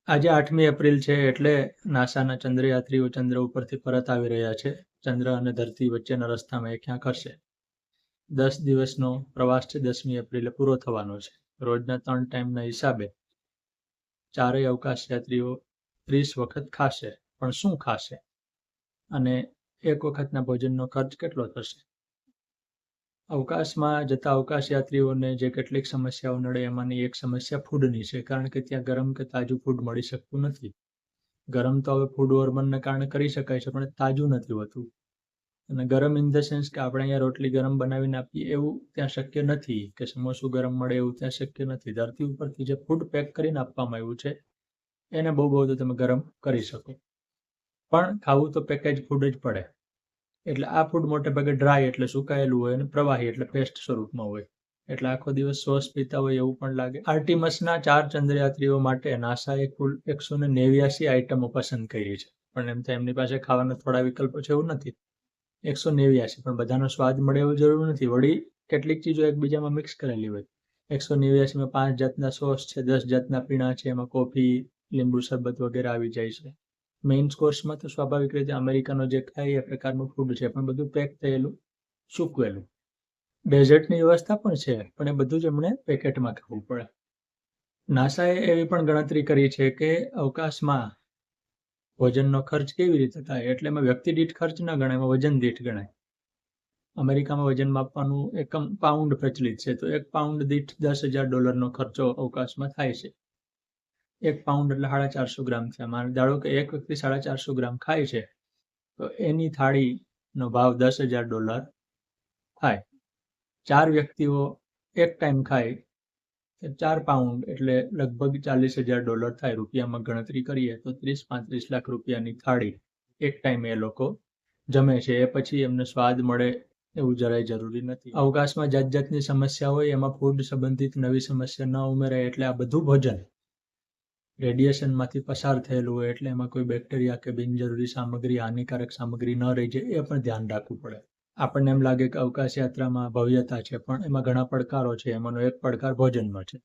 આજે 8મી એપ્રિલ છે એટલે નાસાના ચંદ્રયાત્રીઓ ચંદ્ર ઉપરથી પરત આવી રહ્યા છે. ચંદ્ર અને ધરતી વચ્ચેના રસ્તામાં એ ક્યાંક હશે. 10 દિવસનો પ્રવાસ છે 10મી એપ્રિલે પૂરો થવાનો છે. રોજના 3 ટાઈમના હિસાબે ચારેય અવકાશયાત્રીઓ 30 વખત ખાશે. પણ શું ખાશે અને એક વખતના ભોજનનો ખર્ચ કેટલો થશે? અવકાશમાં જતા અવકાશયાત્રીઓને જે કેટલીક સમસ્યાઓ નડે એમાંની એક સમસ્યા ફૂડની છે, કારણ કે ત્યાં ગરમ કે તાજું ફૂડ મળી શકતું નથી. ગરમ તો હવે ફૂડ વોર્મરને કારણે કરી શકાય છે, પણ તાજું નથી હોતું. અને ગરમ ઇન ધ સેન્સ કે આપણે અહીંયા રોટલી ગરમ બનાવીને આપીએ એવું ત્યાં શક્ય નથી, કે સમોસું ગરમ મળે એવું ત્યાં શક્ય નથી. ધરતી ઉપરથી જે ફૂડ પેક કરીને આપવામાં આવ્યું છે એને બહુ તો તમે ગરમ કરી શકો, પણ ખાવું તો પેકેજ ફૂડ જ પડે. એટલે આ ફૂડ મોટે ભાગે ડ્રાય એટલે સુકાયેલું હોય અને પ્રવાહી એટલે પેસ્ટ સ્વરૂપમાં હોય. એટલે આખો દિવસ સોસ પીતા હોય એવું પણ લાગે. આર્ટિમસના 4 ચંદ્રયાત્રીઓ માટે નાસાએ કુલ 189 આઇટમો પસંદ કરી છે. પણ એમ તો એમની પાસે ખાવાના થોડા વિકલ્પો છે એવું નથી. 189, પણ બધાનો સ્વાદ મળે એવું જરૂર નથી. વળી કેટલીક ચીજો એકબીજામાં મિક્સ કરેલી હોય. 189માં 5 જાતના સોસ છે, 10 જાતના પીણા છે, એમાં કોફી, લીંબુ શરબત વગેરે આવી જાય છે. મેઇન કોર્સમાં તો સ્વાભાવિક રીતે અમેરિકનો જે ખાય એ પ્રકારનું ફૂડ છે, પણ બધું પેક થયેલું, સૂકવેલું. ડેઝર્ટની વ્યવસ્થા પણ છે, પણ એ બધું જ એમણે પેકેટમાં ખાવું પડે. નાસાએ એવી પણ ગણતરી કરી છે કે અવકાશમાં ભોજનનો ખર્ચ કેવી રીતે થાય. એટલે એમાં વ્યક્તિ દીઠ ખર્ચ ન ગણાય, એમાં વજન દીઠ ગણાય. અમેરિકામાં વજન માપવાનું એકમ પાઉન્ડ પ્રચલિત છે, તો 1 પાઉન્ડ દીઠ $10,000નો ખર્ચો અવકાશમાં થાય છે. 1 પાઉન્ડ એટલે 450 ગ્રામ થયા. મારે ધારો કે એક વ્યક્તિ 450 ગ્રામ ખાય છે, તો એની થાળીનો ભાવ $10,000 થાય. 4 વ્યક્તિઓ એક ટાઈમ ખાય, 4 પાઉન્ડ એટલે લગભગ $40,000 થાય. રૂપિયામાં ગણતરી કરીએ તો 30-35 લાખ રૂપિયાની થાળી એક ટાઈમે એ લોકો જમે છે. એ પછી એમને સ્વાદ મળે એવું જરાય જરૂરી નથી. અવકાશમાં જાતની સમસ્યા હોય, એમાં ફૂડ સંબંધિત નવી સમસ્યા ન ઉમેરાય. એટલે આ બધું ભોજન રેડિયેશનમાંથી પસાર થયેલું હોય, એટલે એમાં કોઈ બેક્ટેરિયા કે બિનજરૂરી સામગ્રી, હાનિકારક સામગ્રી ન રહી જાય એ પણ ધ્યાન રાખવું પડે. આપણને એમ લાગે કે અવકાશ યાત્રામાં ભવ્યતા છે, પણ એમાં ઘણા પડકારો છે. એમાંનો એક પડકાર ભોજનનો છે.